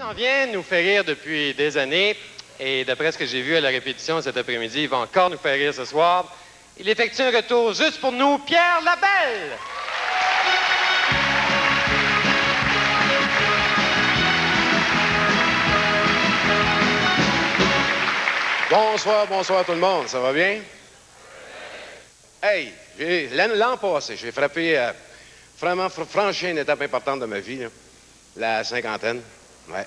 s'en vient nous faire rire depuis des années, et d'après ce que j'ai vu à la répétition cet après-midi, il va encore nous faire rire ce soir. Il effectue un retour juste pour nous, Pierre Labelle! Bonsoir tout le monde, ça va bien? Hey, l'an passé, j'ai vraiment franchi une étape importante de ma vie, là. La cinquantaine, ouais.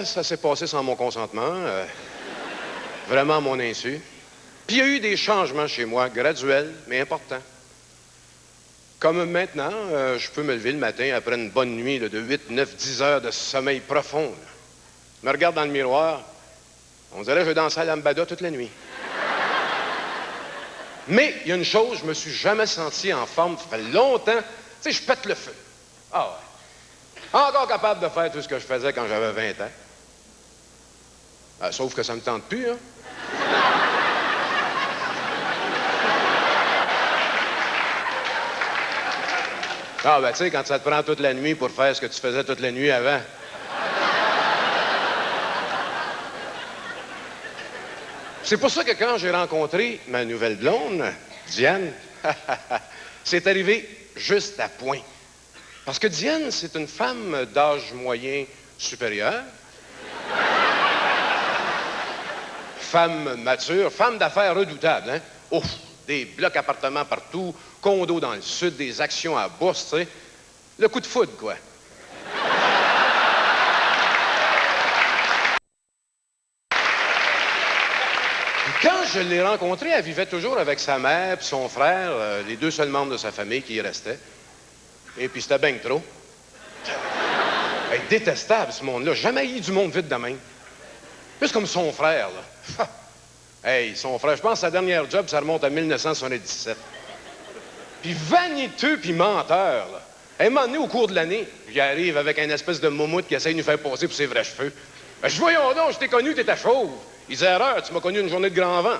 Ça s'est passé sans mon consentement, vraiment à mon insu. Puis il y a eu des changements chez moi, graduels, mais importants. Comme maintenant, je peux me lever le matin après une bonne nuit là, de 8, 9, 10 heures de sommeil profond. Là. Je me regarde dans le miroir, on dirait que je dansais à lambada toute la nuit. Mais il y a une chose, je me suis jamais senti en forme, ça fait longtemps. Tu sais, je pète le feu. Ah ouais. Encore capable de faire tout ce que je faisais quand j'avais 20 ans. Sauf que ça me tente plus, hein. Ah, ben, tu sais, quand ça te prend toute la nuit pour faire ce que tu faisais toute la nuit avant. C'est pour ça que quand j'ai rencontré ma nouvelle blonde, Diane, c'est arrivé juste à point. Parce que Diane, c'est une femme d'âge moyen supérieur, femme mature, femme d'affaires redoutable, hein? Ouf, des blocs appartements partout, condos dans le sud, des actions à bourse, tu sais. Le coup de foudre, quoi. Quand je l'ai rencontrée, elle vivait toujours avec sa mère et son frère, les deux seuls membres de sa famille qui y restaient. Et puis c'était bien trop. Détestable, ce monde-là. Jamais eu du monde vite de même. Plus comme son frère, là. Hey, son frère, je pense que sa dernière job, ça remonte à 1977. Puis vaniteux puis menteur, là. À un moment donné, au cours de l'année, j'y arrive avec un espèce de moumoute qui essaie de nous faire passer pour ses vrais cheveux. Ben, je voyons donc, je t'ai connu, t'étais chauve. Il disait, erreur, tu m'as connu une journée de grand vent.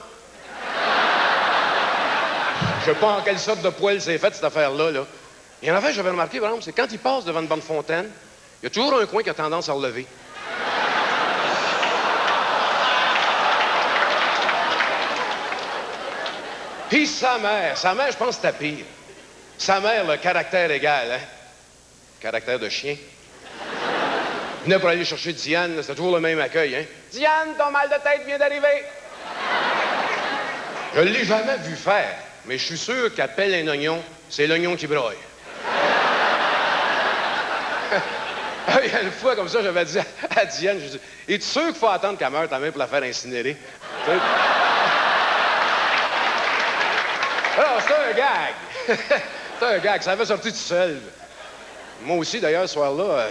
Je sais pas en quelle sorte de poêle c'est fait, cette affaire-là, là. Il y en avait, j'avais remarqué, par exemple, c'est quand il passe devant une bonne fontaine, il y a toujours un coin qui a tendance à relever. Puis sa mère, je pense que c'était pire. Sa mère, le caractère égal, hein? Caractère de chien. Il venait pour aller chercher Diane, c'était toujours le même accueil, hein? Diane, ton mal de tête vient d'arriver. Je l'ai jamais vu faire, mais je suis sûr qu'elle pèle un oignon, c'est l'oignon qui broye. Il y a une fois, comme ça, j'avais dit à Diane, je dis, es-tu sûr qu'il faut attendre qu'elle meure ta mère pour la faire incinérer? Alors, c'est un gag. C'est un gag, ça avait sorti tout seul. Moi aussi, d'ailleurs, ce soir-là...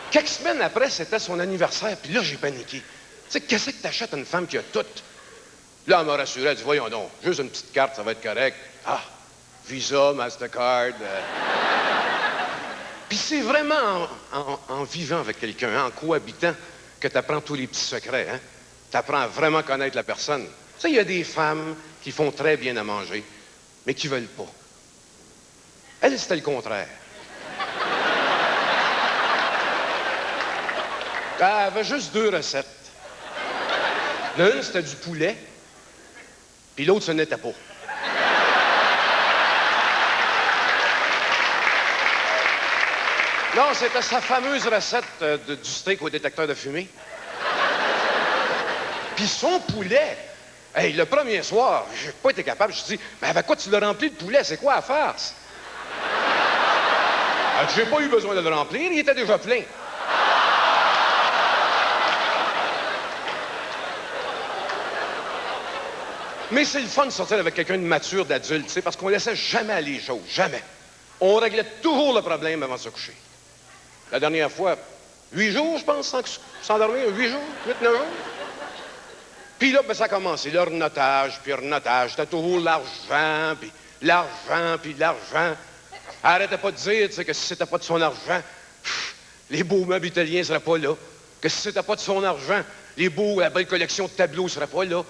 Quelques semaines après, c'était son anniversaire, puis là, j'ai paniqué. Tu sais, qu'est-ce que t'achètes à une femme qui a tout? Là, elle m'a rassuré, elle dit, voyons donc, juste une petite carte, ça va être correct. Ah, Visa, Mastercard... Puis c'est vraiment en vivant avec quelqu'un, en cohabitant, que t'apprends tous les petits secrets, hein? T'apprends à vraiment connaître la personne. Tu sais, il y a des femmes qui font très bien à manger, mais qui veulent pas. Elle, c'était le contraire. Elle avait juste 2 recettes. L'une, c'était du poulet, puis l'autre, ce n'était pas. Non, c'était sa fameuse recette du steak au détecteur de fumée. Puis son poulet, hey, le premier soir, j'ai pas été capable, je me suis dit, mais avec quoi tu l'as rempli de poulet? C'est quoi la farce? J'ai pas eu besoin de le remplir, il était déjà plein. Mais c'est le fun de sortir avec quelqu'un de mature, d'adulte, tu sais, parce qu'on laissait jamais aller les choses, jamais. On réglait toujours le problème avant de se coucher. La dernière fois, 8 jours, je pense, sans s'endormir, 8 jours, 8, 9 jours. Puis là, ben, ça a commencé, le renotage, puis le renotage. C'était toujours l'argent, puis l'argent, puis l'argent. Elle arrêtait pas de dire, tu sais, que si c'était pas de son argent, les beaux meubles italiens seraient pas là. Que si c'était pas de son argent, la belle collection de tableaux seraient pas là.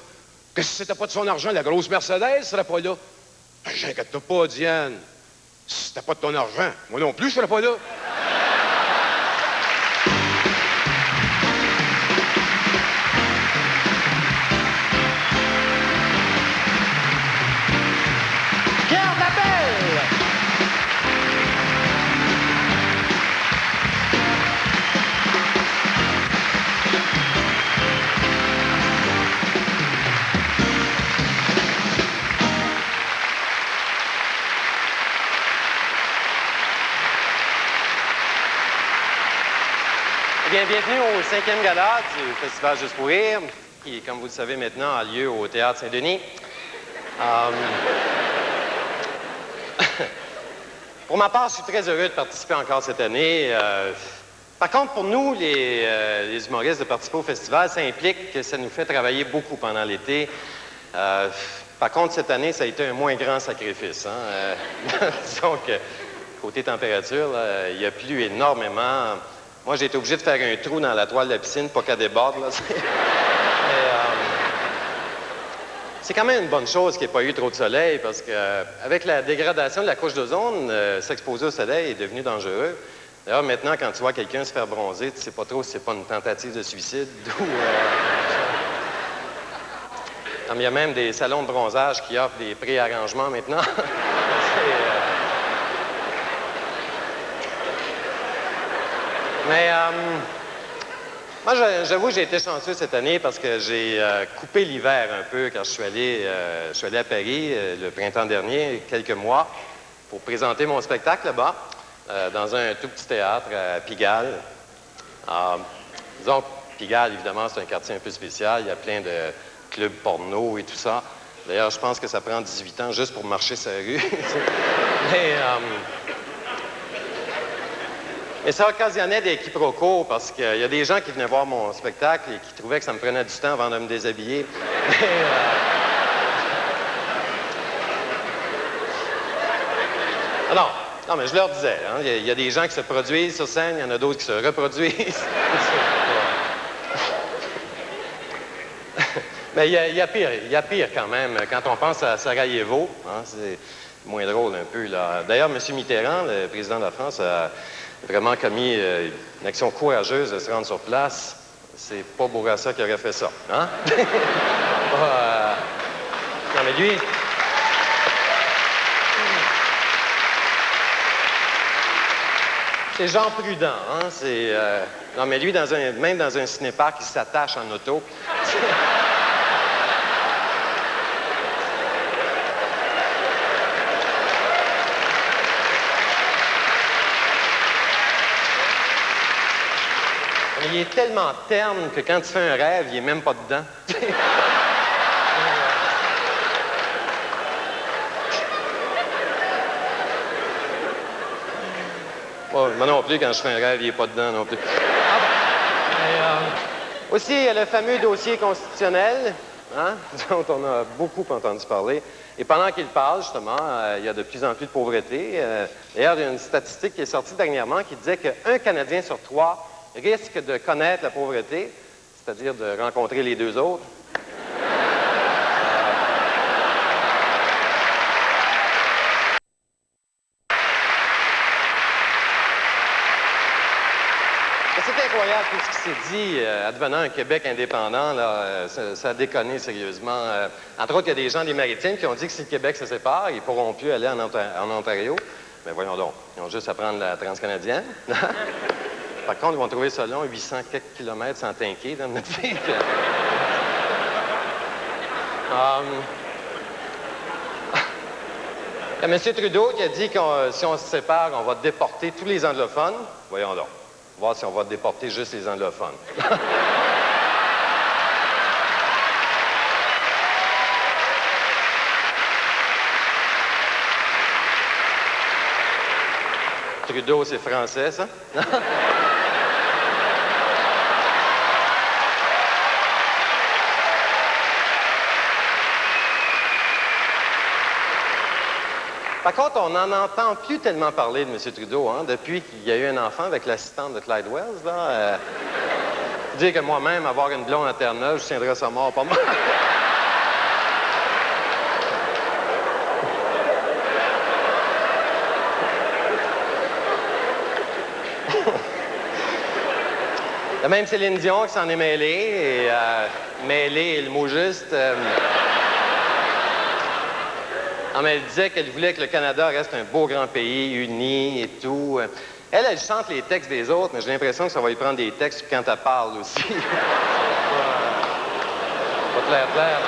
Que si c'était pas de son argent, la grosse Mercedes serait pas là. Ben, j'inquiète pas, Diane. Si c'était pas de ton argent, moi non plus, je serais pas là. Pierre Lapelle! Eh bien, bienvenue au 5e gala du Festival Juste pour rire, qui, comme vous le savez maintenant, a lieu au Théâtre Saint-Denis. Pour ma part, je suis très heureux de participer encore cette année. Par contre, pour nous, les humoristes, de participer au festival, ça implique que ça nous fait travailler beaucoup pendant l'été. Par contre, cette année, ça a été un moins grand sacrifice. Hein? Disons que, côté température, là, il a plu énormément. Moi, j'ai été obligé de faire un trou dans la toile de la piscine pour qu'elle déborde. Là. C'est quand même une bonne chose qu'il n'y ait pas eu trop de soleil parce qu'avec la dégradation de la couche d'ozone, s'exposer au soleil est devenu dangereux. D'ailleurs, maintenant, quand tu vois quelqu'un se faire bronzer, tu ne sais pas trop si c'est pas une tentative de suicide ou... Il y a même des salons de bronzage qui offrent des pré-arrangements maintenant. Mais moi, j'avoue, j'ai été chanceux cette année parce que j'ai coupé l'hiver un peu quand je suis allé à Paris le printemps dernier, quelques mois, pour présenter mon spectacle là-bas, dans un tout petit théâtre à Pigalle. Disons que Pigalle, évidemment, c'est un quartier un peu spécial. Il y a plein de clubs porno et tout ça. D'ailleurs, je pense que ça prend 18 ans juste pour marcher sur la rue. Mais ça occasionnait des quiproquos parce qu'il y a des gens qui venaient voir mon spectacle et qui trouvaient que ça me prenait du temps avant de me déshabiller. Non, mais je leur disais, hein, il y a des gens qui se produisent sur scène, il y en a d'autres qui se reproduisent. Mais il y a pire quand même. Quand on pense à Sarajevo, hein, c'est moins drôle un peu, là. D'ailleurs, M. Mitterrand, le président de la France, a vraiment commis une action courageuse de se rendre sur place. C'est pas Bourassa qui aurait fait ça, hein? Non, mais lui... C'est Jean Prudent, hein? Non, mais lui, même dans un cinéparc, il s'attache en auto. Il est tellement terne que quand tu fais un rêve, il est même pas dedans. Moi non plus, quand je fais un rêve, il est pas dedans non plus. Aussi, il y a le fameux dossier constitutionnel, hein, dont on a beaucoup entendu parler. Et pendant qu'il parle, justement, il y a de plus en plus de pauvreté. D'ailleurs, il y a une statistique qui est sortie dernièrement qui disait qu'un Canadien sur 3 risque de connaître la pauvreté, c'est-à-dire de rencontrer les deux autres. C'est incroyable tout ce qui s'est dit, advenant un Québec indépendant, là, ça a déconné sérieusement. Entre autres, il y a des gens des Maritimes qui ont dit que si le Québec se sépare, ils ne pourront plus aller en Ontario. Mais voyons donc, ils ont juste à prendre la transcanadienne. Par contre, ils vont trouver ça long, 800 quelques kilomètres sans tanker dans notre vie. Il y a M. Trudeau qui a dit que si on se sépare, on va déporter tous les anglophones. Voyons donc. On va voir si on va déporter juste les anglophones. Trudeau, c'est français, ça? Par contre, on n'en entend plus tellement parler de M. Trudeau, hein, depuis qu'il y a eu un enfant avec l'assistante de Clyde Wells, là. Dire que moi-même, avoir une blonde à Terre-Neuve, je tiendrais sa mort pas mal. Il y a même Céline Dion qui s'en est mêlée, et mêlée est le mot juste. Non, mais elle disait qu'elle voulait que le Canada reste un beau grand pays, uni et tout. Elle chante les textes des autres, mais j'ai l'impression que ça va lui prendre des textes quand elle parle aussi. C'est pas clair, clair.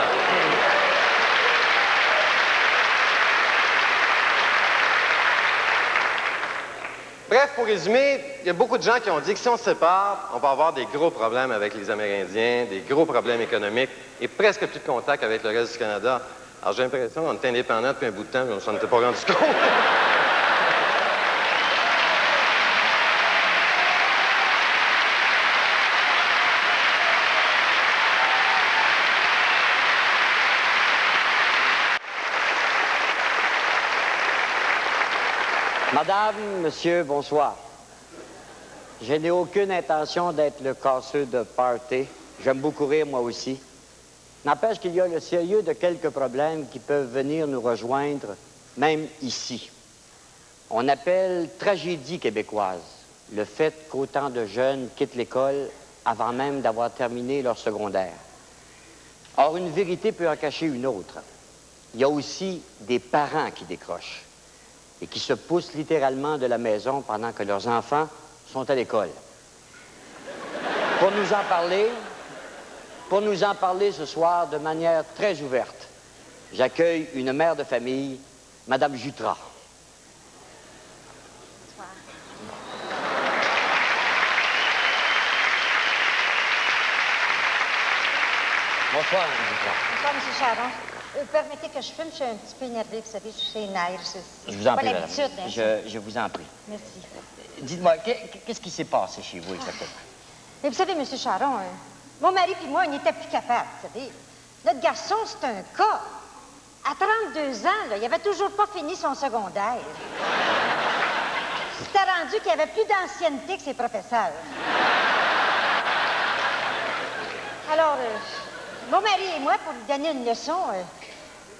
Bref, pour résumer, il y a beaucoup de gens qui ont dit que si on se sépare, on va avoir des gros problèmes avec les Amérindiens, des gros problèmes économiques et presque plus de contact avec le reste du Canada. Alors j'ai l'impression qu'on était indépendants depuis un bout de temps, mais on s'en était pas rendu compte. Madame, monsieur, bonsoir. Je n'ai aucune intention d'être le casseux de party. J'aime beaucoup rire, moi aussi. N'empêche qu'il y a le sérieux de quelques problèmes qui peuvent venir nous rejoindre, même ici. On appelle tragédie québécoise le fait qu'autant de jeunes quittent l'école avant même d'avoir terminé leur secondaire. Or, une vérité peut en cacher une autre. Il y a aussi des parents qui décrochent et qui se poussent littéralement de la maison pendant que leurs enfants sont à l'école. Pour nous en parler ce soir de manière très ouverte, j'accueille une mère de famille, Madame Jutras. Bonsoir, Madame Jutras. Bonsoir, M. Charon. Permettez que je fume, je suis un petit peu énervée, vous savez, je suis une nerfs. Je vous en prie, pas madame. l'habitude, hein, Je vous en prie. Merci. Dites-moi, qu'est-ce qui s'est passé chez vous exactement? Mais vous savez, M. Charon, mon mari et moi, on n'était plus capables, vous savez. Notre garçon, c'est un cas. À 32 ans, là, il avait toujours pas fini son secondaire. C'était rendu qu'il avait plus d'ancienneté que ses professeurs. Alors, mon mari et moi, pour lui donner une leçon,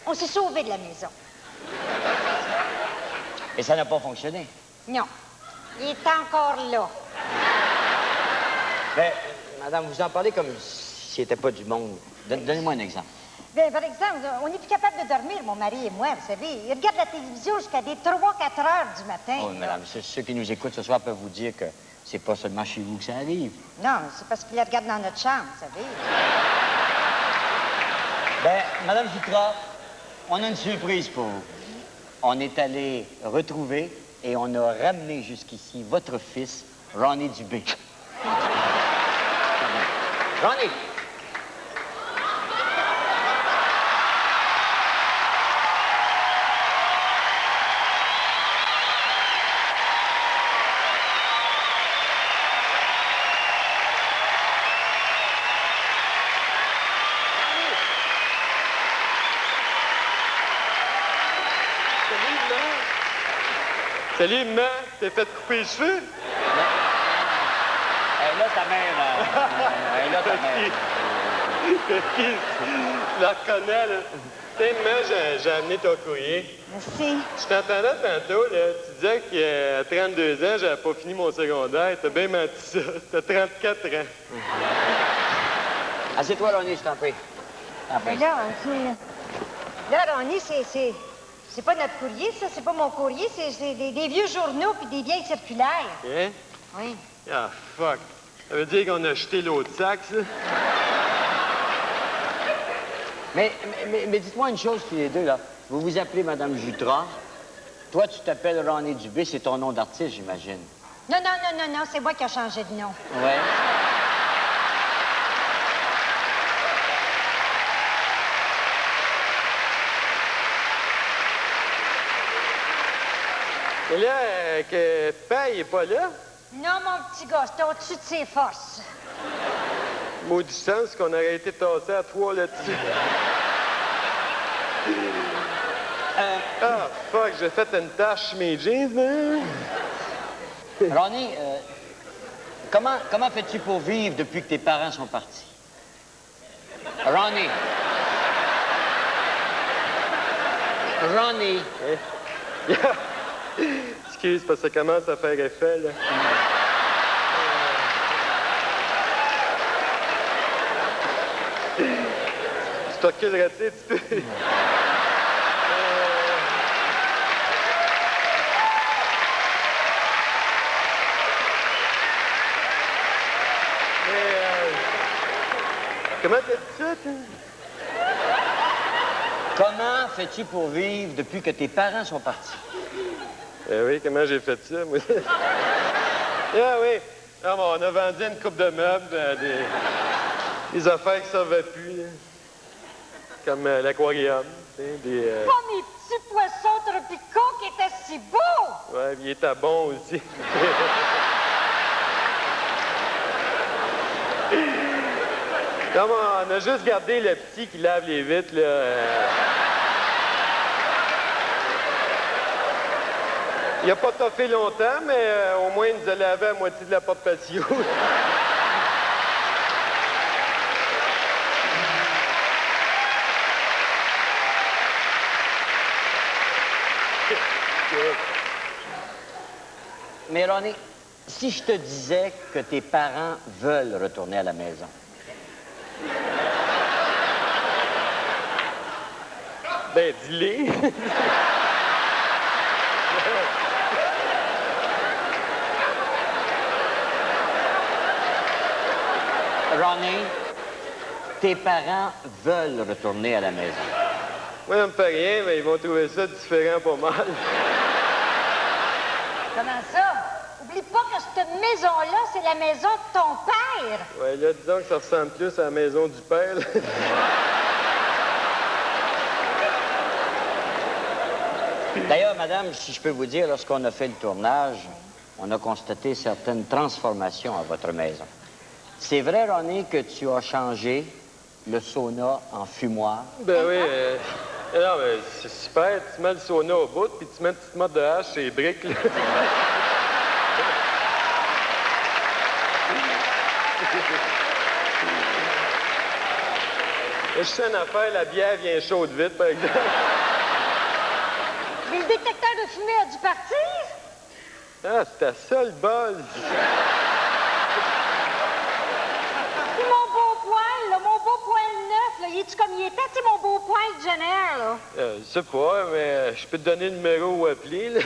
on s'est sauvés de la maison. Et ça n'a pas fonctionné? Non. Il est encore là. Mais, madame, vous en parlez comme s'il n'était pas du monde. Donnez-moi un exemple. Bien, par exemple, on n'est plus capable de dormir, mon mari et moi, vous savez. Il regarde la télévision jusqu'à des 3-4 heures du matin. Oh, madame, ceux qui nous écoutent ce soir peuvent vous dire que c'est pas seulement chez vous que ça arrive. Non, c'est parce qu'il la regarde dans notre chambre, vous savez. Ben, Madame Jutras, on a une surprise pour vous. On est allé retrouver et on a ramené jusqu'ici votre fils, Ronnie Dubé. Ronnie! Salut, maman. T'es fait couper les cheveux? Hey, là, ta mère. Hey, là, ta mère. Je la reconnais, là. Tiens, maman, j'ai amené ton courrier. Merci. Je t'entendais tantôt, là. Tu disais qu'à 32 ans, j'avais pas fini mon secondaire. T'as bien menti ça. T'as 34 ans. Assieds-toi, Ronnie, je t'en prie. Mais là, Ronnie, c'est pas notre courrier, ça. C'est pas mon courrier. C'est des vieux journaux puis des vieilles circulaires. Hein? Oui. Ah, fuck. Ça veut dire qu'on a jeté l'autre sac, ça? Mais dites-moi une chose, tous les deux, là. Vous vous appelez Madame Jutras. Toi, tu t'appelles Ronnie Dubé. C'est ton nom d'artiste, j'imagine. Non, c'est moi qui ai changé de nom. Ouais. Et là, que Père, il est pas là? Non, mon petit gars, c'est au-dessus de ses forces. Maudit sens qu'on aurait été tassé à trois là-dessus. Ah, fuck, j'ai fait une tache sur mes jeans, hein? Ronnie, comment fais-tu pour vivre depuis que tes parents sont partis? Ronnie. Excuse, parce que ça commence à faire effet, là. Je te reculerais-tu un petit peu? Comment t'as dit ça, toi? Comment fais-tu pour vivre depuis que tes parents sont partis? Oui, comment j'ai fait ça, moi? Ah oui. Ah, bon, on a vendu une coupe de meubles, des affaires qui ne servaient plus, là. Comme l'aquarium, tu sais, Pas mes petits poissons tropicaux qui étaient si beaux! Ouais, il était bon aussi. Comme on a juste gardé le petit qui lave les vitres, là. Il a pas toffé longtemps, mais au moins, il nous a lavé à moitié de la porte patio. Mais Ronnie, si je te disais que tes parents veulent retourner à la maison, Ben, dis-les. Ronnie, tes parents veulent retourner à la maison. Moi, ça me fait rien, mais ils vont trouver ça différent pas mal. Comment ça? Oublie pas que cette maison-là, c'est la maison de ton père. Ouais, là, disons que ça ressemble plus à la maison du père, là. D'ailleurs, madame, si je peux vous dire, lorsqu'on a fait le tournage, on a constaté certaines transformations à votre maison. C'est vrai, Ronnie, que tu as changé le sauna en fumoir? Ben oui, non, mais c'est super. Tu mets le sauna au bout, puis tu mets une petite mode de hache sur les briques, là. Je sais une affaire, la bière vient chaude vite, par exemple. Mais le détecteur de fumée a dû partir. Ah, c'était ça le buzz. Puis mon beau poil, là, mon beau poil neuf, là, il est-tu comme il était, tu sais, mon beau poil de Jenner, là? Je sais pas, mais je peux te donner le numéro où appeler, là.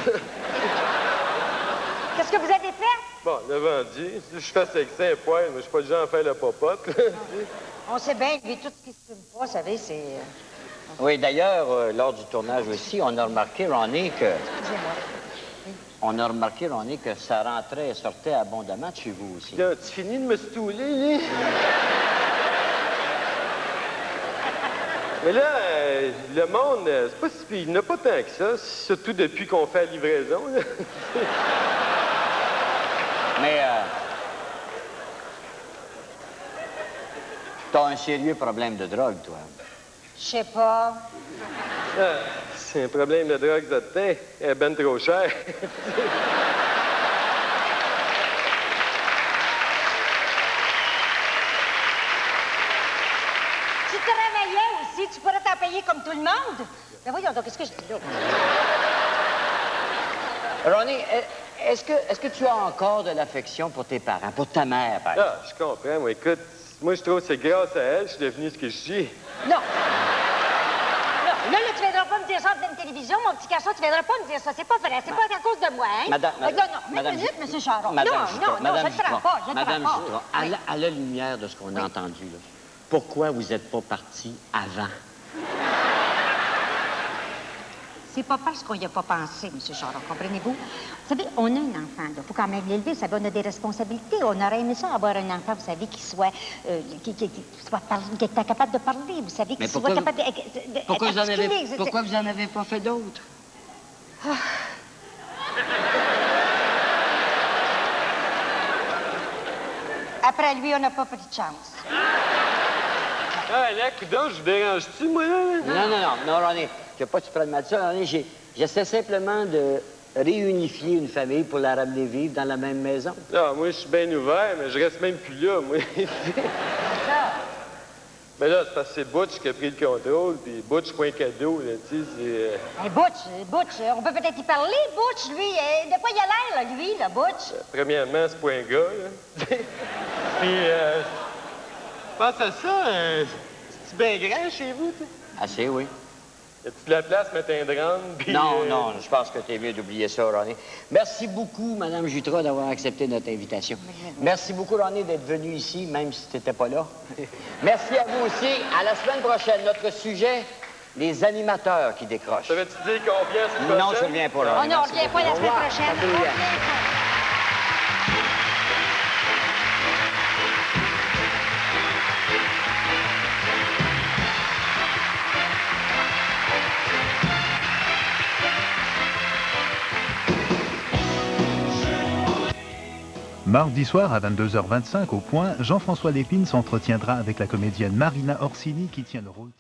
Qu'est-ce que vous avez fait? Bon, le vendu. Si je fais sexer un poil, mais je suis pas le genre à faire la popote, là. On sait bien, lui, tout ce qui se fume pas, vous savez, c'est... Oui, d'ailleurs, lors du tournage aussi, on a remarqué, Ronnie, que... Excusez-moi. On a remarqué, Ronnie, que ça rentrait et sortait abondamment de chez vous aussi. Là, tu finis de me stouler, là? Mais là, le monde, c'est pas si... Il n'y en a pas tant que ça, surtout depuis qu'on fait la livraison, là. Mais, t'as un sérieux problème de drogue, toi. Je sais pas. Ah, c'est un problème de drogue de teint. Elle est ben trop chère. Tu travaillais aussi, tu pourrais t'en payer comme tout le monde. Ben voyons donc, qu'est-ce que je dis là? Ronnie, est-ce que tu as encore de l'affection pour tes parents, pour ta mère, par exemple? Ah, je comprends. Moi, écoute, moi, je trouve que c'est grâce à elle que je suis devenu ce que je suis. Non. Non, là, tu viendras pas me dire ça en pleine télévision, mon petit cachot, tu viendras pas me dire ça. C'est pas vrai, c'est pas à cause de moi, hein? Madame, non, Madame, une minute, M. Charon. Madame non, Jutras, non, je ne le ferai pas, je ne le ferai Madame pas. Jutras, à la lumière de ce qu'on a entendu, là, pourquoi vous n'êtes pas parti avant? C'est pas parce qu'on n'y a pas pensé, M. Charon, comprenez-vous? Vous savez, on a un enfant, il faut quand même l'élever, vous savez, on a des responsabilités. On aurait aimé ça, avoir un enfant, vous savez, qui soit... qui est capable de parler, vous savez, qui soit capable de... Pourquoi vous en avez pas fait d'autres? Après lui, on n'a pas pris de chance. Ah, là, coudonc, je vous dérange-tu, moi, là? Non, Ronnie, je ne veux pas que tu prennes mal ça. Ronnie, j'essaie simplement de réunifier une famille pour la ramener vivre dans la même maison. Ah, moi, je suis bien ouvert, mais je reste même plus là, moi. Mais là, c'est parce que c'est Butch qui a pris le contrôle, puis Butch, pas un cadeau, là, tu sais, c'est... Hey, Butch, on peut peut-être y parler, Butch, lui. De quoi il a l'air, là, lui, là, Butch? Premièrement, c'est pas un gars, là. Puis, pense à ça, C'est bien grand chez vous, tu Assez, oui. Y a-tu de la place, mettre un drone? Non, non, je pense que t'es mieux d'oublier ça, Ronnie. Merci beaucoup, Mme Jutra, d'avoir accepté notre invitation. Merci beaucoup, Ronnie, d'être venu ici, même si t'étais pas là. Merci à vous aussi. À la semaine prochaine, notre sujet, les animateurs qui décrochent. Ça veut-tu dire qu'on revient la semaine prochaine? Non, je reviens pas, Ronnie. On ne revient pas la semaine prochaine. Ça fait bien. Mardi soir à 22h25 au Point, Jean-François Lépine s'entretiendra avec la comédienne Marina Orsini qui tient le rôle...